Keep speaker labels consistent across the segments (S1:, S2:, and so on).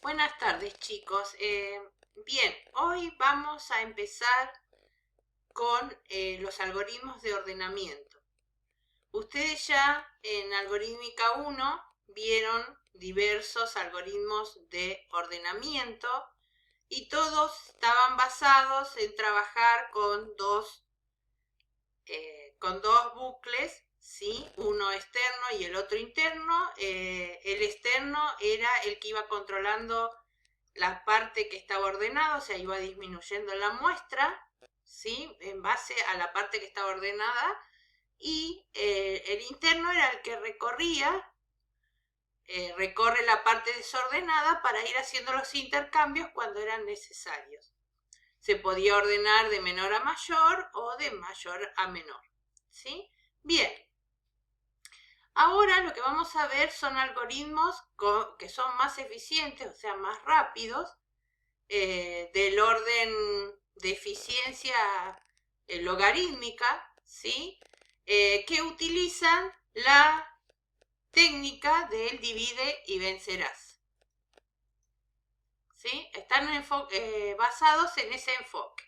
S1: Buenas tardes, chicos. Bien, hoy vamos a empezar con los algoritmos de ordenamiento. Ustedes ya en Algorítmica 1 vieron diversos algoritmos de ordenamiento y todos estaban basados en trabajar con dos bucles, ¿sí? Uno externo y el otro interno. El externo era el que iba controlando la parte que estaba ordenada, o sea, iba disminuyendo la muestra, ¿sí? En base a la parte que estaba ordenada, y el interno era el que recorre la parte desordenada para ir haciendo los intercambios cuando eran necesarios. Se podía ordenar de menor a mayor o de mayor a menor, ¿sí? Bien. Ahora lo que vamos a ver son algoritmos que son más eficientes, o sea, más rápidos, del orden de eficiencia logarítmica, ¿sí? Que utilizan la técnica del divide y vencerás, ¿sí? Están basados en ese enfoque.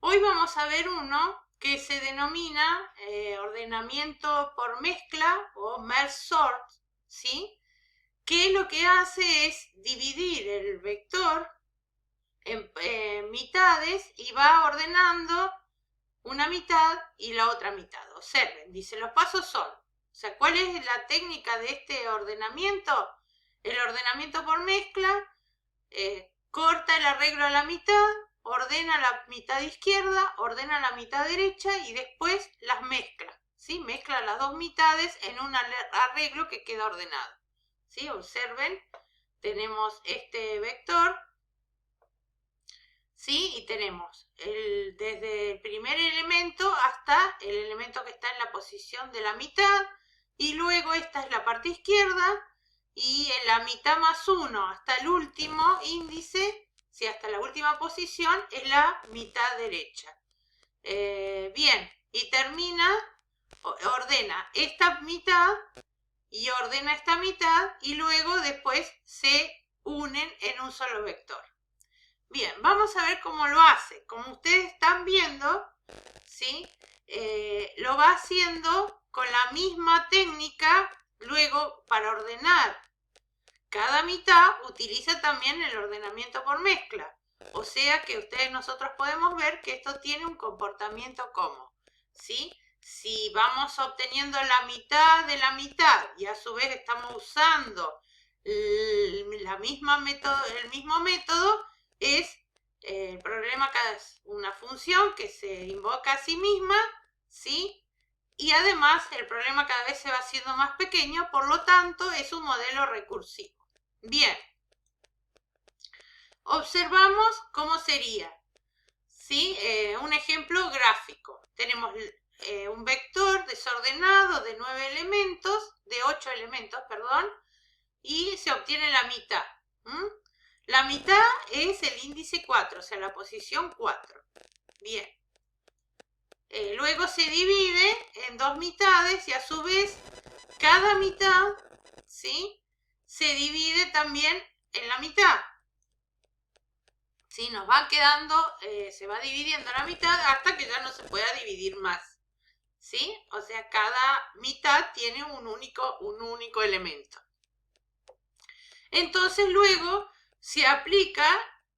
S1: Hoy vamos a ver uno que se denomina ordenamiento por mezcla o merge sort, ¿sí? Que lo que hace es dividir el vector en mitades y va ordenando una mitad y la otra mitad. Observen, dice, los pasos son, o sea, ¿cuál es la técnica de este ordenamiento? El ordenamiento por mezcla, corta el arreglo a la mitad, ordena la mitad izquierda, ordena la mitad derecha y después las mezcla, ¿sí? Mezcla las dos mitades en un arreglo que queda ordenado, ¿sí? Observen, tenemos este vector, ¿sí? Y tenemos desde el primer elemento hasta el elemento que está en la posición de la mitad, y luego esta es la parte izquierda, y en la mitad más 1 hasta el último índice, ¿sí? Hasta la última posición es la mitad derecha. Bien, y ordena esta mitad y ordena esta mitad, y luego después se unen en un solo vector. Bien, vamos a ver cómo lo hace. Como ustedes están viendo, ¿sí? Lo va haciendo con la misma técnica. Luego, para ordenar cada mitad, utiliza también el ordenamiento por mezcla. O sea que nosotros podemos ver que esto tiene un comportamiento como, ¿sí? Si vamos obteniendo la mitad de la mitad y a su vez estamos usando el mismo método, es el problema que es una función que se invoca a sí misma, ¿sí? Y además el problema cada vez se va haciendo más pequeño, por lo tanto es un modelo recursivo. Bien, observamos cómo sería, ¿sí? Un ejemplo gráfico. Tenemos un vector desordenado de 9 elementos, de 8 elementos, perdón, y se obtiene la mitad. La mitad es el índice 4, o sea, la posición 4. Bien. Luego se divide en dos mitades y a su vez cada mitad, ¿sí? Se divide también en la mitad. ¿Sí? Nos va quedando, se va dividiendo la mitad hasta que ya no se pueda dividir más, ¿sí? O sea, cada mitad tiene un único elemento. Entonces luego se aplica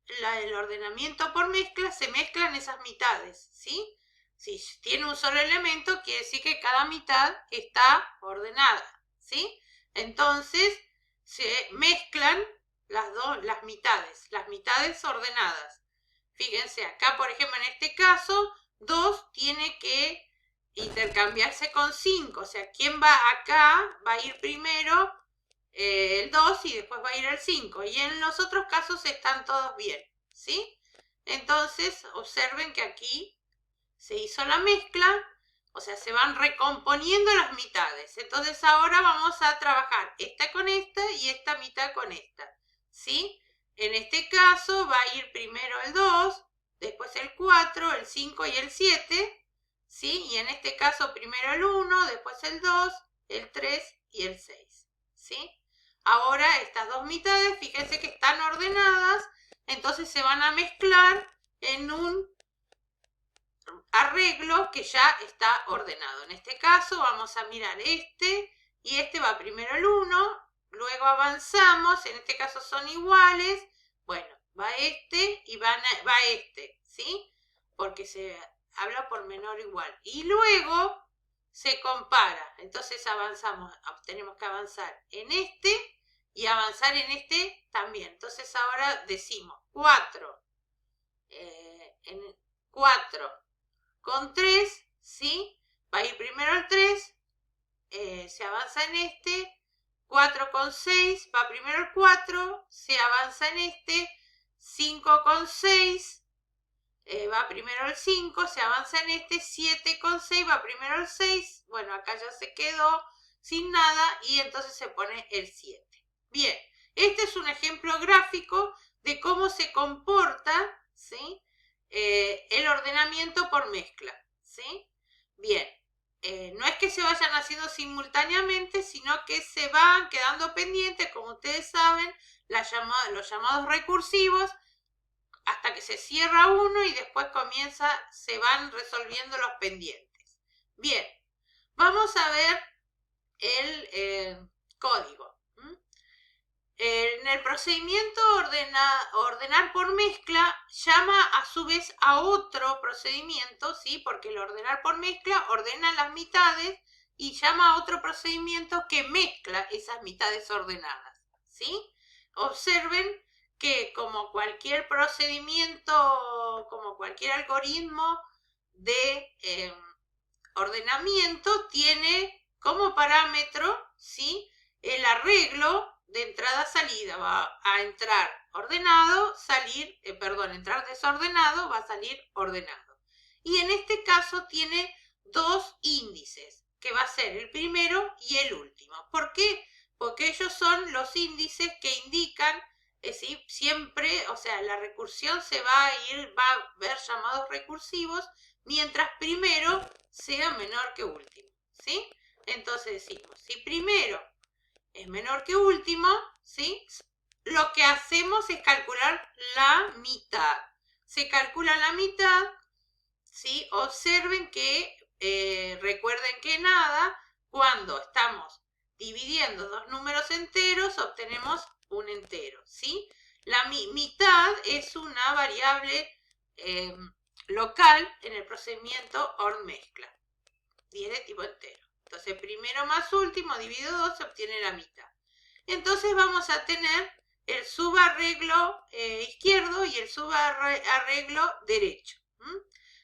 S1: el ordenamiento por mezcla, se mezclan esas mitades, ¿sí? Si tiene un solo elemento, quiere decir que cada mitad está ordenada, ¿sí? Entonces se mezclan las mitades ordenadas. Fíjense, acá por ejemplo en este caso, 2 tiene que intercambiarse con 5, o sea, ¿quién va acá? Va a ir primero el 2 y después va a ir el 5. Y en los otros casos están todos bien, ¿sí? Entonces, observen que aquí se hizo la mezcla, o sea, se van recomponiendo las mitades. Entonces ahora vamos a trabajar esta con esta y esta mitad con esta, ¿sí? En este caso va a ir primero el 2, después el 4, el 5 y el 7, ¿sí? Y en este caso primero el 1, después el 2, el 3 y el 6, ¿sí? ahora estas dos mitades, fíjense que están ordenadas, entonces se van a mezclar en un arreglo que ya está ordenado. En este caso vamos a mirar este, y este va primero el 1, luego avanzamos, en este caso son iguales, bueno, va este y va este, ¿sí? Porque se habla por menor o igual. Y luego se compara, entonces avanzamos, tenemos que avanzar en este y avanzar en este también. Entonces ahora decimos 4, 4 con 3, ¿sí? Va a ir primero el 3, se avanza en este, 4 con 6, va primero el 4, se avanza en este, 5 con 6, va primero el 5, se avanza en este, 7 con 6, va primero el 6, bueno, acá ya se quedó sin nada y entonces se pone el 7. Bien, este es un ejemplo gráfico de cómo se comporta, ¿sí? El ordenamiento por mezcla, ¿sí? Bien, no es que se vayan haciendo simultáneamente, sino que se van quedando pendientes, como ustedes saben, los llamados recursivos, hasta que se cierra uno y después se van resolviendo los pendientes. Bien, vamos a ver el código. En el procedimiento ordenar por mezcla llama a su vez a otro procedimiento, ¿sí? Porque el ordenar por mezcla ordena las mitades y llama a otro procedimiento que mezcla esas mitades ordenadas, ¿sí? Observen que como cualquier procedimiento, como cualquier algoritmo de ordenamiento, tiene como parámetro, ¿sí? El arreglo de entrada-salida. Va a entrar ordenado, entrar desordenado, va a salir ordenado. Y en este caso tiene dos índices, que va a ser el primero y el último. ¿Por qué? Porque ellos son los índices que indican, ¿sí? Siempre, o sea, la recursión va a ver llamados recursivos, mientras primero sea menor que último, ¿sí? Entonces decimos, si primero es menor que último, ¿sí? Lo que hacemos es calcular la mitad. Se calcula la mitad, ¿sí? Observen que, recuerden que cuando estamos dividiendo dos números enteros, obtenemos un entero, ¿sí? La mitad es una variable local en el procedimiento OR mezcla. Y es de tipo entero. Entonces, primero más último, dividido 2, se obtiene la mitad. Entonces vamos a tener el subarreglo izquierdo y el subarreglo derecho.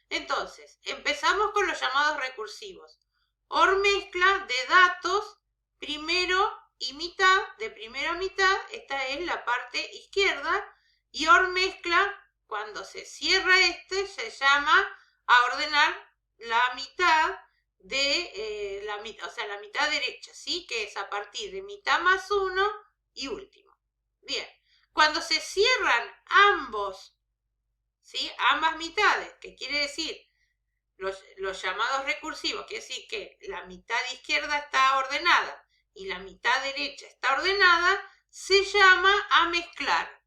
S1: Entonces, empezamos con los llamados recursivos. OR mezcla de datos, primero y mitad, de primero a mitad, esta es la parte izquierda, y OR mezcla, cuando se cierra se llama a ordenar la mitad de la mitad derecha, ¿sí? Que es a partir de mitad más 1 y último. Bien, cuando se cierran ambos, ¿sí? Ambas mitades, que quiere decir los llamados recursivos, quiere decir que la mitad izquierda está ordenada y la mitad derecha está ordenada, se llama a mezclar,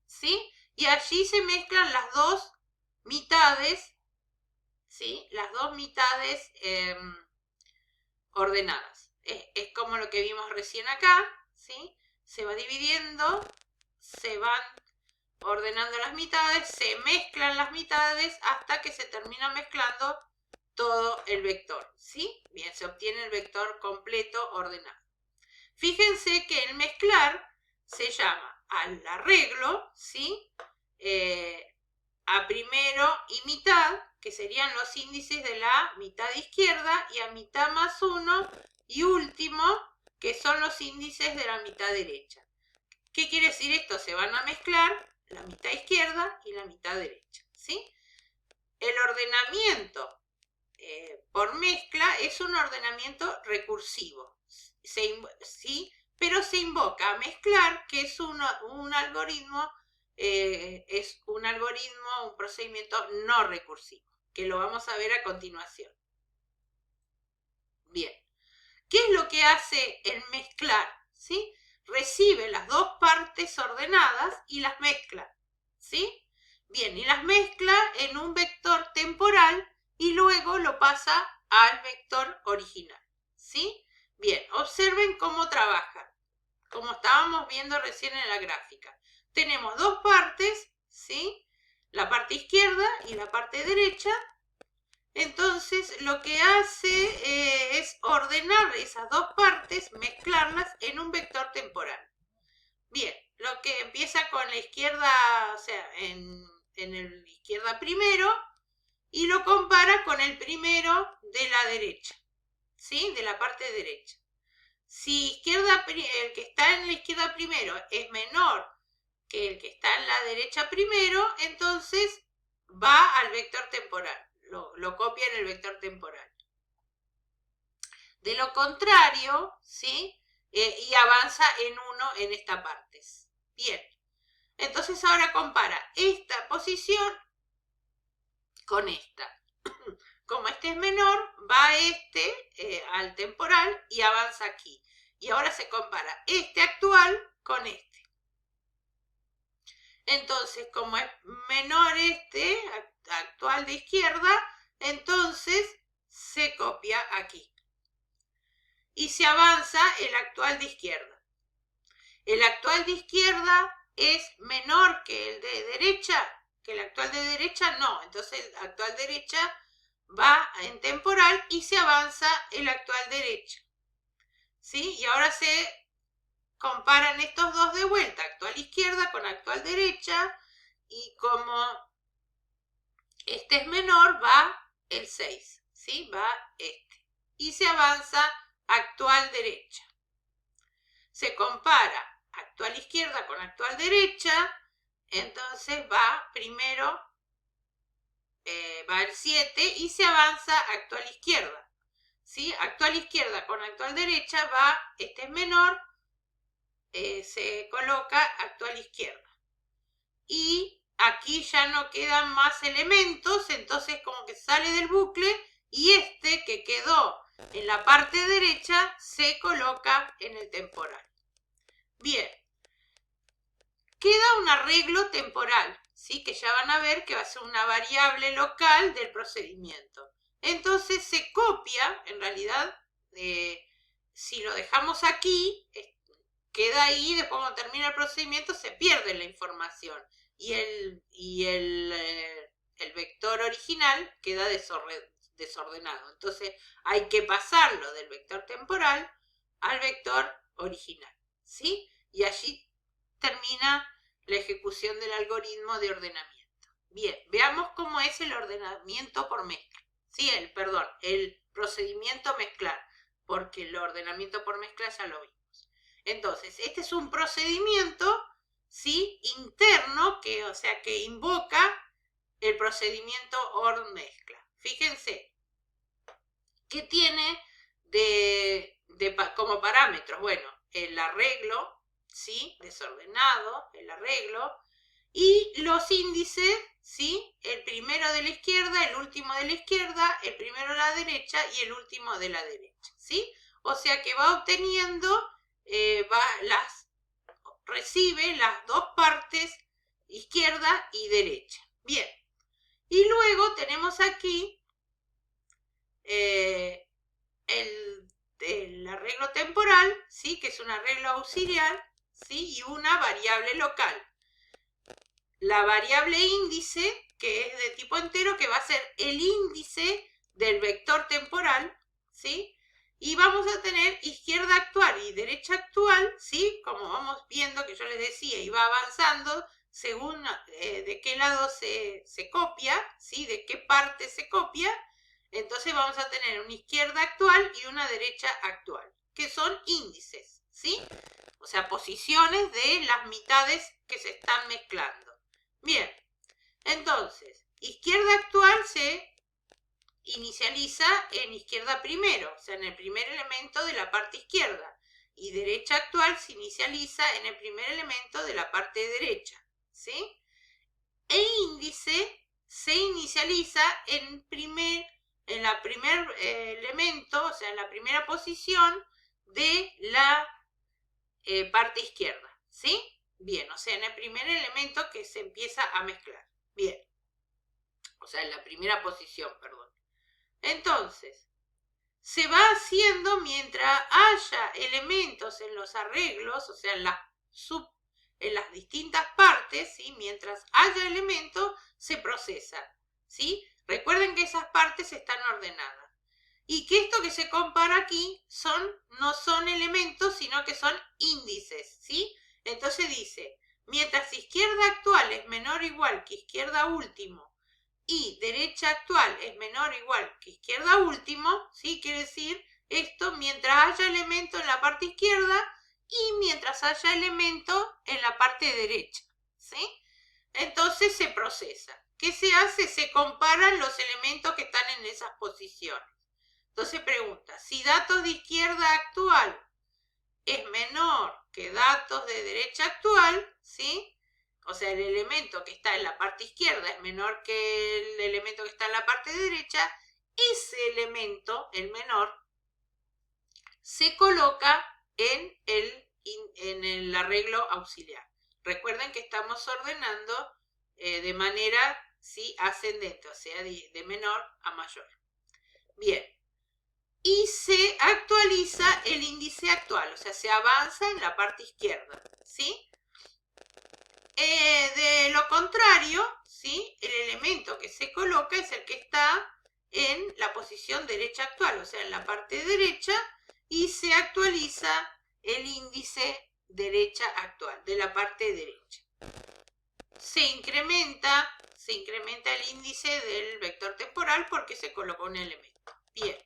S1: ¿sí? Y allí se mezclan las dos mitades, ¿sí? Las dos mitades ordenadas. Es como lo que vimos recién acá, ¿sí? Se va dividiendo, se van ordenando las mitades, se mezclan las mitades hasta que se termina mezclando todo el vector, ¿sí? Bien, se obtiene el vector completo ordenado. Fíjense que el mezclar se llama al arreglo, ¿sí? A primero y mitad, que serían los índices de la mitad izquierda, y a mitad más 1 y último, que son los índices de la mitad derecha. ¿Qué quiere decir esto? Se van a mezclar la mitad izquierda y la mitad derecha, ¿sí? El ordenamiento por mezcla es un ordenamiento recursivo, ¿sí? Pero se invoca a mezclar, que es un algoritmo, un procedimiento no recursivo, que lo vamos a ver a continuación. Bien, ¿qué es lo que hace el mezclar? ¿Sí? recibe las dos partes ordenadas y las mezcla, ¿sí? Bien, y las mezcla en un vector temporal y luego lo pasa al vector original, ¿sí? Bien, observen cómo trabaja, como estábamos viendo recién en la gráfica. Tenemos dos partes, ¿sí? La parte izquierda y la parte derecha. Entonces lo que hace es ordenar esas dos partes, mezclarlas en un vector temporal. Bien, lo que empieza con la izquierda, o sea, en el izquierda primero, y lo compara con el primero de la derecha, ¿sí? De la parte derecha. Si el que está en la izquierda primero es menor que el que está en la derecha primero, entonces va al vector temporal, lo copia en el vector temporal. De lo contrario, ¿sí? Y avanza en uno en esta parte. Bien, entonces ahora compara esta posición con esta. Como este es menor, va este al temporal y avanza aquí. Y ahora se compara este actual con este. Entonces, como es menor este actual de izquierda, entonces se copia aquí. Y se avanza el actual de izquierda. El actual de izquierda es menor que el de derecha, que el actual de derecha no. Entonces el actual derecha va en temporal y se avanza el actual derecha. ¿Sí? Y ahora se comparan estos dos de vuelta, actual izquierda con actual derecha, y como este es menor, va el 6, ¿sí? Va este. Y se avanza actual derecha. Se compara actual izquierda con actual derecha, entonces va primero, va el 7 y se avanza actual izquierda. ¿Sí? Actual izquierda con actual derecha va, este es menor, se coloca actual izquierda. Y aquí ya no quedan más elementos, entonces como que sale del bucle y este que quedó en la parte derecha se coloca en el temporal. Bien, queda un arreglo temporal, ¿sí? Que ya van a ver que va a ser una variable local del procedimiento. Entonces se copia, en realidad, si lo dejamos aquí, queda ahí, después cuando termina el procedimiento se pierde la información y el vector original queda desordenado. Entonces hay que pasarlo del vector temporal al vector original, ¿sí? Y allí termina la ejecución del algoritmo de ordenamiento. Bien, veamos cómo es el ordenamiento por mezcla. Sí, el procedimiento mezclar, porque el ordenamiento por mezcla ya lo vimos. Entonces, este es un procedimiento, ¿sí? Interno, o sea, que invoca el procedimiento OR mezcla. Fíjense, ¿qué tiene como parámetros? Bueno, el arreglo, ¿sí? Desordenado, el arreglo, y los índices, ¿sí? El primero de la izquierda, el último de la izquierda, el primero de la derecha y el último de la derecha, ¿sí? O sea que va obteniendo, recibe las dos partes, izquierda y derecha. Bien, y luego tenemos aquí el arreglo temporal, ¿sí? Que es un arreglo auxiliar, ¿sí? Y una variable local. La variable índice, que es de tipo entero, que va a ser el índice del vector temporal, ¿sí? Y vamos a tener izquierda actual y derecha actual, ¿sí? Como vamos viendo que yo les decía, y va avanzando según de qué lado se copia, ¿sí? De qué parte se copia. Entonces vamos a tener una izquierda actual y una derecha actual, que son índices, ¿sí? O sea, posiciones de las mitades que se están mezclando. Bien, entonces, izquierda actual se inicializa en izquierda primero, o sea, en el primer elemento de la parte izquierda. Y derecha actual se inicializa en el primer elemento de la parte derecha, ¿sí? E índice se inicializa en la primer elemento, o sea, en la primera posición de la parte izquierda, ¿sí? Bien, o sea, en el primer elemento que se empieza a mezclar. Bien. O sea, en la primera posición, perdón. Entonces, se va haciendo mientras haya elementos en los arreglos, o sea, en las distintas partes, ¿sí? Mientras haya elementos, se procesa, ¿sí? Recuerden que esas partes están ordenadas. Y que esto que se compara aquí no son elementos, sino que son índices, ¿sí? Entonces dice, mientras izquierda actual es menor o igual que izquierda último y derecha actual es menor o igual que izquierda último, ¿sí? Quiere decir esto mientras haya elemento en la parte izquierda y mientras haya elemento en la parte derecha, ¿sí? Entonces se procesa. ¿Qué se hace? Se comparan los elementos que están en esas posiciones. Entonces pregunta, si datos de izquierda actual es menor que datos de derecha actual, ¿sí? O sea, el elemento que está en la parte izquierda es menor que el elemento que está en la parte derecha, ese elemento, el menor, se coloca en el arreglo auxiliar. Recuerden que estamos ordenando de manera, ¿sí? Ascendente, o sea, de menor a mayor. Bien. Y se actualiza el índice actual, o sea, se avanza en la parte izquierda, ¿sí? De lo contrario, ¿sí? El elemento que se coloca es el que está en la posición derecha actual, o sea, en la parte derecha, y se actualiza el índice derecha actual, de la parte derecha. Se incrementa el índice del vector temporal porque se colocó un elemento. Bien.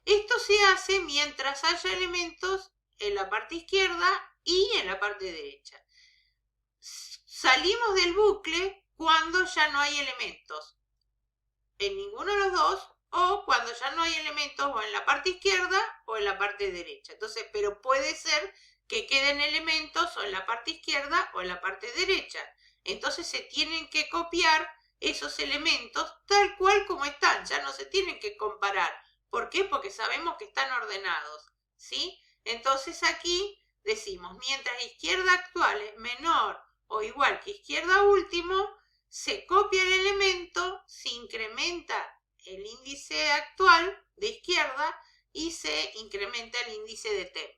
S1: Esto se hace mientras haya elementos en la parte izquierda y en la parte derecha. Salimos del bucle cuando ya no hay elementos en ninguno de los dos o cuando ya no hay elementos o en la parte izquierda o en la parte derecha. Entonces, pero puede ser que queden elementos o en la parte izquierda o en la parte derecha. Entonces se tienen que copiar esos elementos tal cual como están, ya no se tienen que comparar. ¿Por qué? Porque sabemos que están ordenados, ¿sí? Entonces aquí decimos, mientras izquierda actual es menor o igual que izquierda último, se copia el elemento, se incrementa el índice actual de izquierda y se incrementa el índice de temp.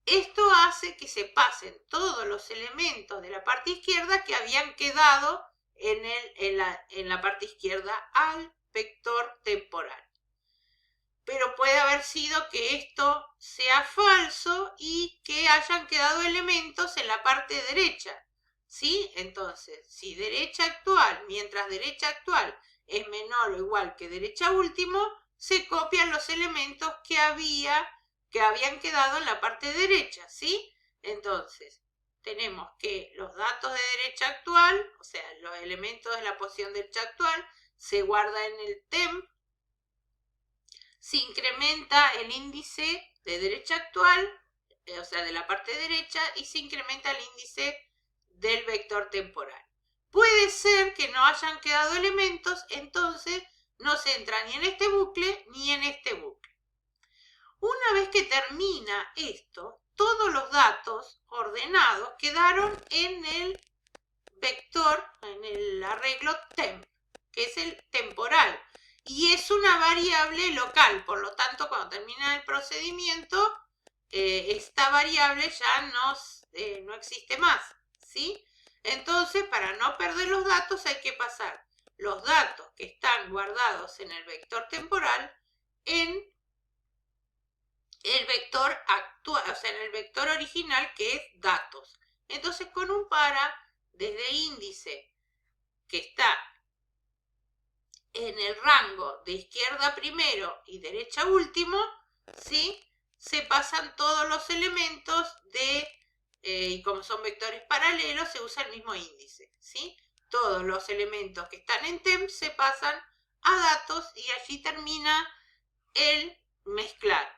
S1: Esto hace que se pasen todos los elementos de la parte izquierda que habían quedado en la parte izquierda al vector temporal. Pero puede haber sido que esto sea falso y que hayan quedado elementos en la parte derecha, ¿sí? Entonces, si derecha actual, mientras derecha actual es menor o igual que derecha último, se copian los elementos que habían quedado en la parte derecha, ¿sí? Entonces, tenemos que los datos de derecha actual, o sea, los elementos de la posición derecha actual, se guardan en el temp. Se incrementa el índice de derecha actual, o sea, de la parte derecha, y se incrementa el índice del vector temporal. Puede ser que no hayan quedado elementos, entonces no se entra ni en este bucle ni en este bucle. Una vez que termina esto, todos los datos ordenados quedaron en el vector, en el arreglo temp, que es el temporal. Y es una variable local, por lo tanto, cuando termina el procedimiento, esta variable ya no existe más, ¿sí? Entonces, para no perder los datos, hay que pasar los datos que están guardados en el vector temporal en el vector actual, o sea, en el vector original, que es datos. Entonces, con un para, desde índice que está en el rango de izquierda primero y derecha último, ¿sí? Se pasan todos los elementos y como son vectores paralelos, se usa el mismo índice, ¿sí? Todos los elementos que están en temp se pasan a datos y allí termina el mezclar.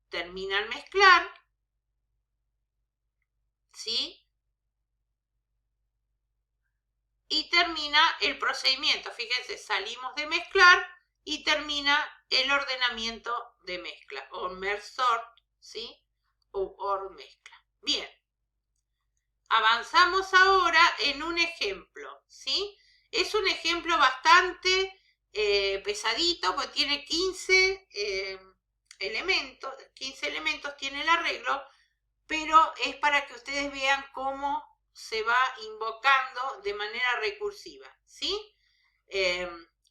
S1: Termina el mezclar, ¿sí? Y termina el procedimiento. Fíjense, salimos de mezclar y termina el ordenamiento de mezcla, o merge sort, ¿sí? O OR mezcla. Bien. Avanzamos ahora en un ejemplo, ¿sí? Es un ejemplo bastante pesadito, porque tiene 15 elementos, 15 elementos tiene el arreglo, pero es para que ustedes vean cómo se va invocando de manera recursiva, ¿sí?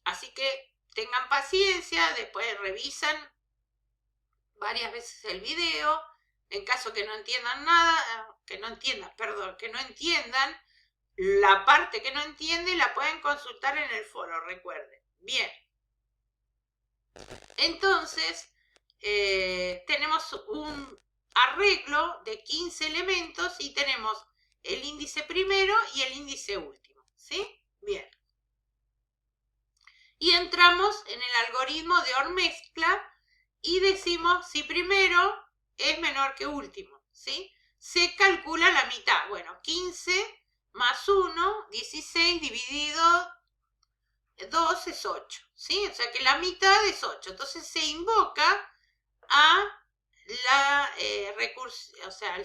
S1: Así que tengan paciencia, después revisan varias veces el video. En caso que no entiendan nada, que no entiendan, la parte que no entiende la pueden consultar en el foro, recuerden. Bien. Entonces, tenemos un arreglo de 15 elementos y tenemos el índice primero y el índice último, ¿sí? Bien. Y entramos en el algoritmo de OR mezcla y decimos si primero es menor que último, ¿sí? Se calcula la mitad. Bueno, 15 más 1, 16 dividido 2 es 8, ¿sí? O sea que la mitad es 8. Entonces se invoca a el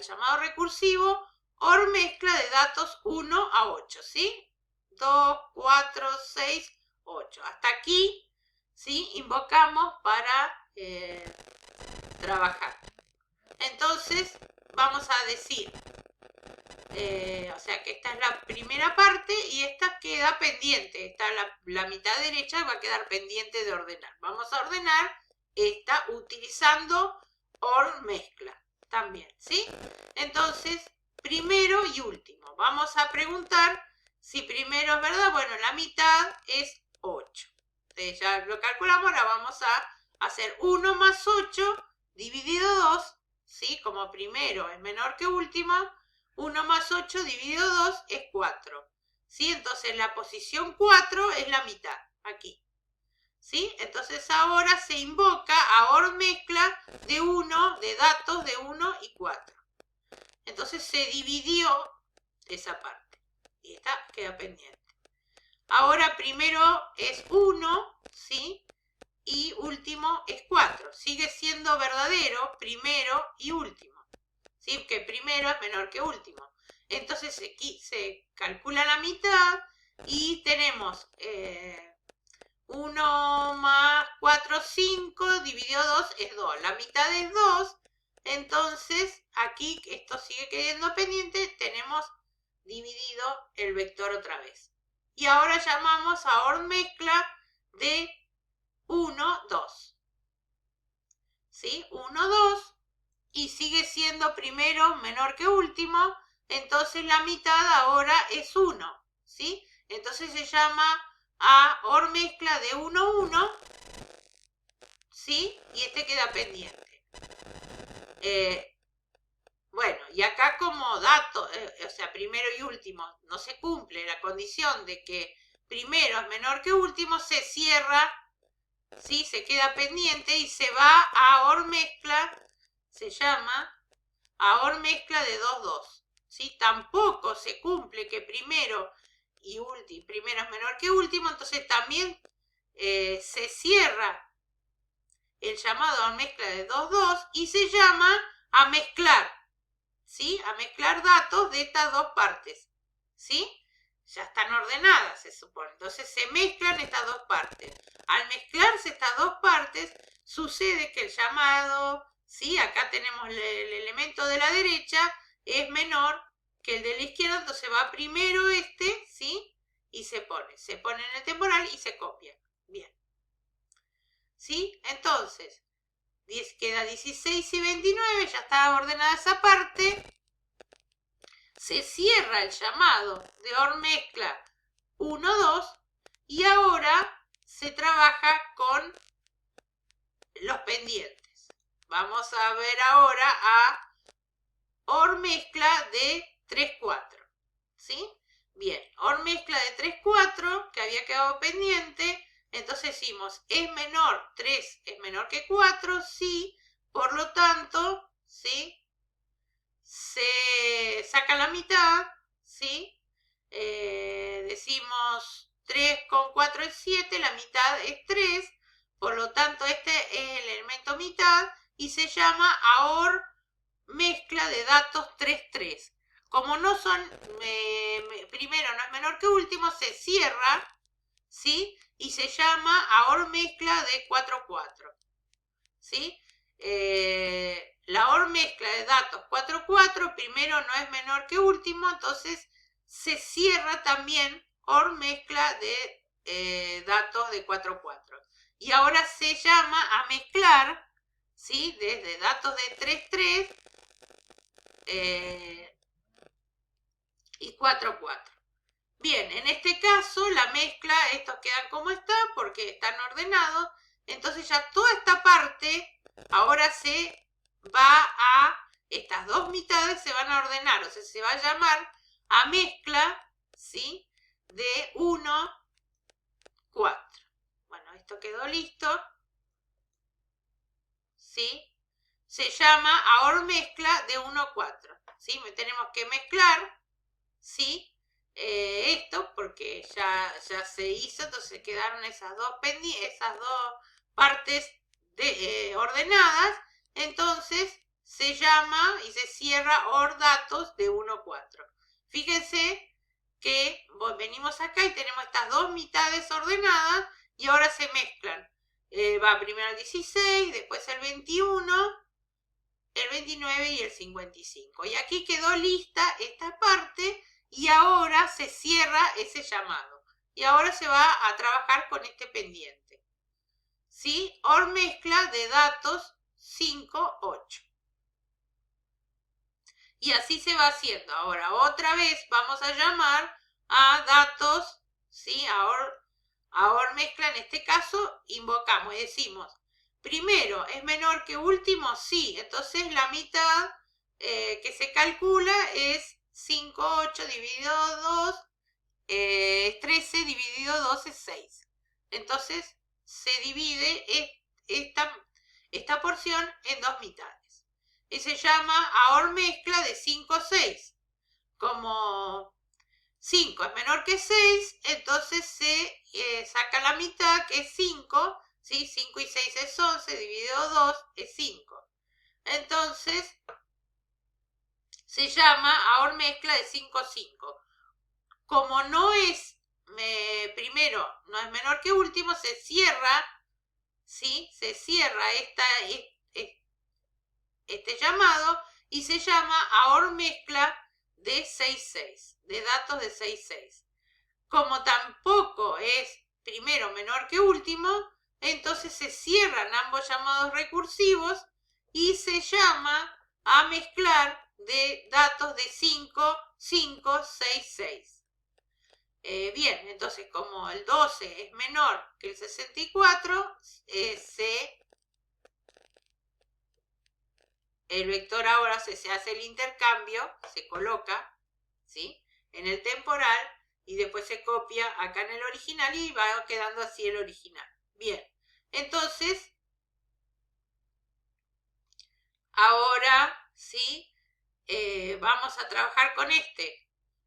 S1: llamado recursivo OR mezcla de datos 1 a 8, ¿sí? 2, 4, 6, 8. Hasta aquí, ¿sí? Invocamos para trabajar. Entonces, vamos a decir, o sea que esta es la primera parte y esta queda pendiente. Esta, la mitad derecha va a quedar pendiente de ordenar. Vamos a ordenar esta utilizando OR mezcla también, ¿sí? Entonces, primero y último. Vamos a preguntar si primero es verdad. Bueno, la mitad es 8. Ya lo calculamos, ahora vamos a hacer 1 más 8 dividido 2, ¿sí? Como primero es menor que último, 1 más 8 dividido 2 es 4, ¿sí? Entonces la posición 4 es la mitad, aquí, ¿sí? Entonces ahora se invoca a OR mezcla de datos de 1 y 4. Entonces se dividió esa parte y esta queda pendiente. Ahora primero es 1, ¿sí? Y último es 4. Sigue siendo verdadero primero y último, ¿sí? Que primero es menor que último. Entonces aquí se calcula la mitad y tenemos 1 más 4, 5, dividido 2 es 2. La mitad es 2. Entonces aquí esto sigue quedando pendiente. Tenemos dividido el vector otra vez. Y ahora llamamos a OR mezcla de 1, 2. ¿Sí? 1, 2. Y sigue siendo primero menor que último. Entonces la mitad ahora es 1. ¿Sí? Entonces se llama a OR mezcla de 1, 1. ¿Sí? Y este queda pendiente. Bueno, y acá como dato, o sea, primero y último, no se cumple la condición de que primero es menor que último, se cierra, ¿sí? Se queda pendiente y se va a OR mezcla, se llama a OR mezcla de 2, 2. ¿Sí? Tampoco se cumple que primero y último, primero es menor que último, entonces también se cierra el llamado a OR mezcla de 2, 2 y se llama a mezclar. ¿Sí? A mezclar datos de estas dos partes, ¿sí? Ya están ordenadas, se supone. Entonces se mezclan estas dos partes. Al mezclarse estas dos partes, sucede que el llamado, ¿sí? Acá tenemos el elemento de la derecha, es menor que el de la izquierda, entonces va primero este, ¿sí? Y se pone en el temporal y se copia. Bien. ¿Sí? Entonces, queda 16 y 29, ya está ordenada esa parte. Se cierra el llamado de OR mezcla 1, 2 y ahora se trabaja con los pendientes. Vamos a ver ahora a OR mezcla de 3, 4. ¿Sí? Bien, OR mezcla de 3, 4 que había quedado pendiente. Entonces decimos, es menor, 3 es menor que 4, sí, por lo tanto, ¿sí? Se saca la mitad, ¿sí? Decimos 3 con 4 es 7, la mitad es 3, por lo tanto este es el elemento mitad y se llama AOR mezcla de datos 3-3. Como no son, primero no es menor que último, se cierra, ¿sí? Y se llama OR mezcla de 4-4, ¿sí? La OR mezcla de datos 4-4, primero no es menor que último, entonces se cierra también OR mezcla de datos de 4-4. Y ahora se llama a mezclar, ¿sí? Desde datos de 3-3 y 4-4. Bien, en este caso la mezcla, estos quedan como están porque están ordenados, entonces ya toda esta parte ahora se va a, estas dos mitades se van a ordenar, o sea, se va a llamar a mezcla, ¿sí? De 1, 4. Bueno, esto quedó listo, ¿sí? Se llama ahora mezcla de 1, 4, ¿sí? Tenemos que mezclar, ¿sí? Esto porque ya se hizo, entonces quedaron esas dos partes ordenadas, entonces se llama y se cierra OR datos de 1, 4. Fíjense que venimos acá y tenemos estas dos mitades ordenadas y ahora se mezclan. Va primero el 16, después el 21, el 29 y el 55. Y aquí quedó lista esta parte y ahora se cierra ese llamado. Y ahora se va a trabajar con este pendiente, ¿sí? OR mezcla de datos 5, 8. Y así se va haciendo. Ahora otra vez vamos a llamar a datos, ¿sí? A OR mezcla, en este caso invocamos y decimos, primero es menor que último, sí. Entonces la mitad que se calcula es 5, 8 dividido 2, 13 dividido 2 es 6. Entonces se divide esta porción en dos mitades. Y se llama AOR mezcla de 5, 6. Como 5 es menor que 6, entonces se saca la mitad, que es 5, ¿sí? 5 y 6 es 11, dividido 2 es 5. Entonces se llama AOR mezcla de 5, 5. Como no es, primero no es menor que último, se cierra, ¿sí? Se cierra este llamado y se llama AOR mezcla de 6, 6, de datos de 6, 6. Como tampoco es primero menor que último, entonces se cierran ambos llamados recursivos y se llama a mezclar de datos de 5, 5, 6, 6. Bien, entonces como el 12 es menor que el 64, el vector ahora se hace el intercambio, se coloca, ¿sí? En el temporal y después se copia acá en el original y va quedando así el original. Bien, entonces, ahora, ¿sí? Vamos a trabajar con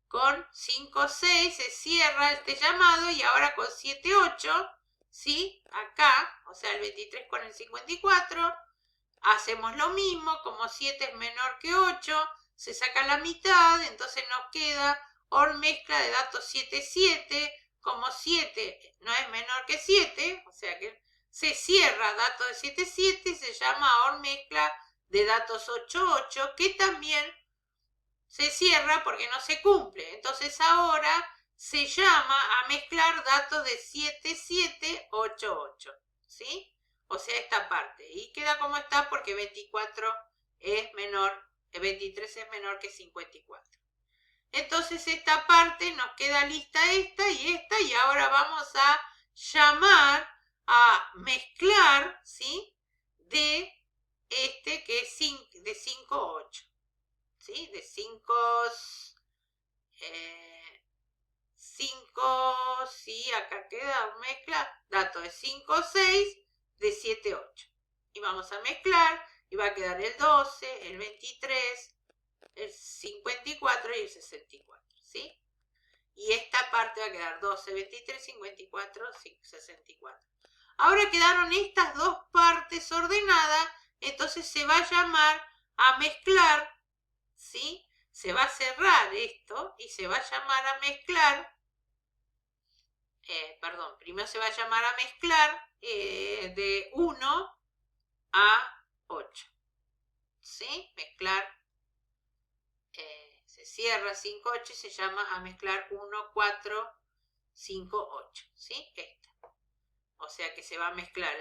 S1: con 5, 6 se cierra este llamado y ahora con 7, 8, ¿sí? Acá, o sea, el 23 con el 54, hacemos lo mismo, como 7 es menor que 8, se saca la mitad, entonces nos queda OR mezcla de datos 7, 7, como 7 no es menor que 7, o sea que se cierra datos de 7, 7 y se llama OR mezcla de datos 8, 8, que también se cierra porque no se cumple. Entonces ahora se llama a mezclar datos de 7, 7, 8, 8, ¿sí? O sea, esta parte. Y queda como está porque 24 es menor, 23 es menor que 54. Entonces esta parte nos queda lista esta, y ahora vamos a llamar a mezclar, ¿sí? De este que es de 5, 8. ¿Sí? De 5, 5, sí, acá queda mezcla, dato de 5, 6, de 7, 8. Y vamos a mezclar y va a quedar el 12, el 23, el 54 y el 64, ¿sí? Y esta parte va a quedar 12, 23, 54, 64. Ahora quedaron estas dos partes ordenadas, entonces se va a llamar a mezclar, ¿sí? Se va a cerrar esto y se va a llamar a mezclar, primero se va a llamar a mezclar de 1 a 8, ¿sí? Mezclar, se cierra 5, 8 y se llama a mezclar 1, 4, 5, 8, ¿sí? Esta. O sea que se va a mezclar,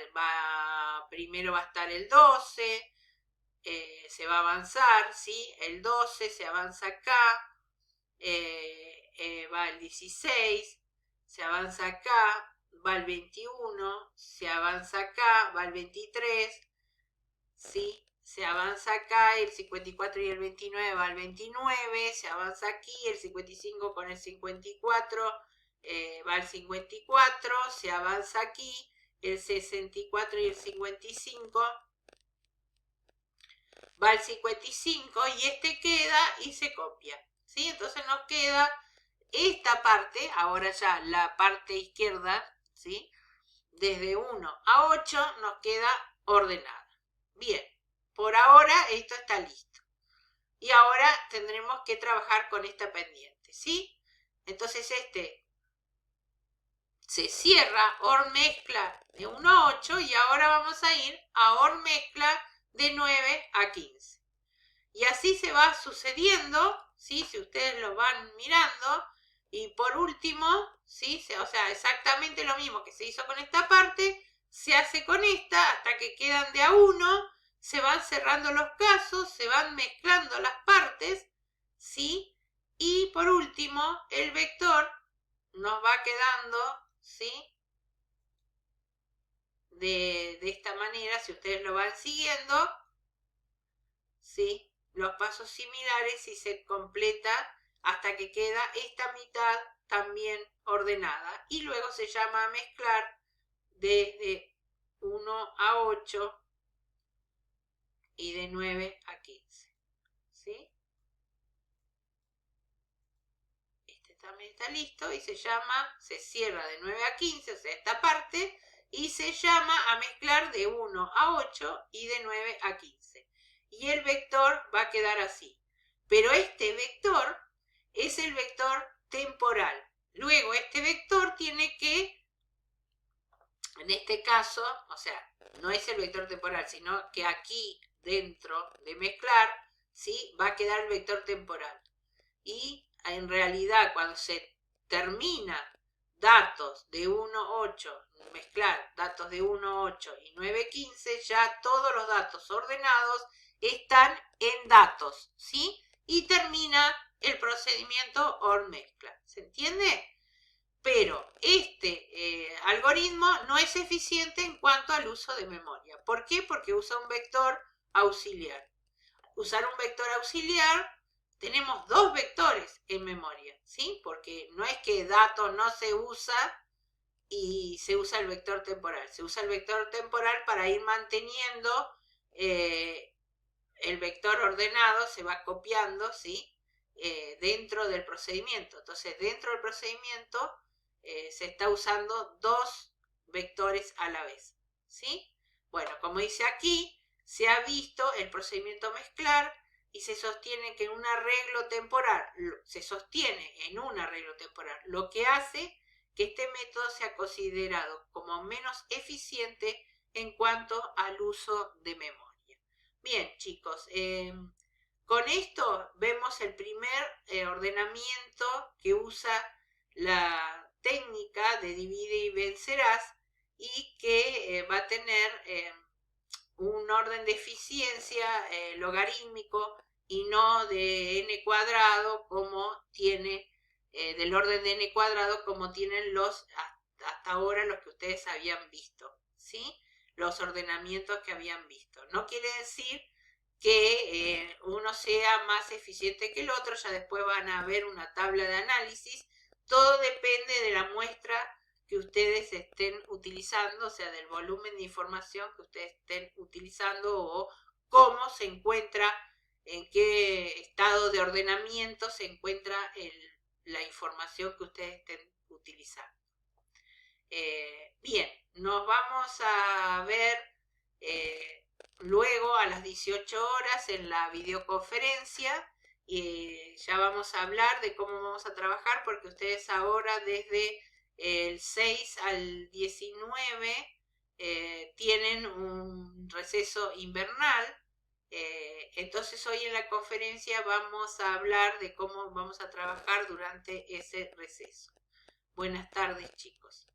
S1: primero va a estar el 12, se va a avanzar, ¿sí? El 12 se avanza acá, va el 16, se avanza acá, va el 21, se avanza acá, va el 23, ¿sí? Se avanza acá, el 54 y el 29 va al 29, se avanza aquí, el 55 con el 54 va al 54, se avanza aquí, el 64 y el 55 va al 55 y este queda y se copia, ¿sí? Entonces nos queda esta parte, ahora ya la parte izquierda, ¿sí? Desde 1 a 8 nos queda ordenada. Bien, por ahora esto está listo. Y ahora tendremos que trabajar con esta pendiente, ¿sí? Entonces este se cierra OR mezcla de 1 a 8 y ahora vamos a ir a OR mezcla de 9 a 15. Y así se va sucediendo, ¿sí? Si ustedes lo van mirando. Y por último, ¿sí? O sea, exactamente lo mismo que se hizo con esta parte, se hace con esta hasta que quedan de a 1, se van cerrando los casos, se van mezclando las partes, ¿sí? Y por último, el vector nos va quedando, ¿sí? De esta manera, si ustedes lo van siguiendo, ¿sí? Los pasos similares y se completa hasta que queda esta mitad también ordenada. Y luego se llama a mezclar desde 1 a 8 y de 9 a 15. ¿Sí? Este también está listo y se llama, se cierra de 9 a 15, o sea, esta parte, y se llama a mezclar de 1 a 8 y de 9 a 15. Y el vector va a quedar así. Pero este vector es el vector temporal. Luego este vector tiene que, en este caso, o sea, no es el vector temporal, sino que aquí dentro de mezclar, ¿sí? Va a quedar el vector temporal. Y en realidad cuando se termina datos de 1 a 8, mezclar datos de 1 a 8 y 9 a 15, ya todos los datos ordenados están en datos, ¿sí? Y termina el procedimiento OR mezcla. ¿Se entiende? Pero este algoritmo no es eficiente en cuanto al uso de memoria. ¿Por qué? Porque usa un vector auxiliar. Usar un vector auxiliar, tenemos dos vectores en memoria, ¿sí? Porque no es que datos no se usa y se usa el vector temporal. Se usa el vector temporal para ir manteniendo el vector ordenado, se va copiando, ¿sí? Dentro del procedimiento. Entonces, dentro del procedimiento se está usando dos vectores a la vez, ¿sí? Bueno, como dice aquí, se ha visto el procedimiento mezclar y se sostiene que en un arreglo temporal, lo que hace que este método sea considerado como menos eficiente en cuanto al uso de memoria. Bien, chicos, con esto vemos el primer ordenamiento que usa la técnica de divide y vencerás y que va a tener un orden de eficiencia logarítmico y no de n cuadrado como tiene, del orden de n cuadrado como tienen hasta ahora los que ustedes habían visto, ¿sí? Los ordenamientos que habían visto. No quiere decir que uno sea más eficiente que el otro, ya después van a ver una tabla de análisis, todo depende de la muestra que ustedes estén utilizando, o sea, del volumen de información que ustedes estén utilizando o cómo se encuentra, en qué estado de ordenamiento se encuentra la información que ustedes estén utilizando. Bien, nos vamos a ver luego a las 18 horas en la videoconferencia ya vamos a hablar de cómo vamos a trabajar, porque ustedes ahora desde el 6 al 19 tienen un receso invernal. Entonces hoy en la conferencia vamos a hablar de cómo vamos a trabajar durante ese receso. Buenas tardes, chicos.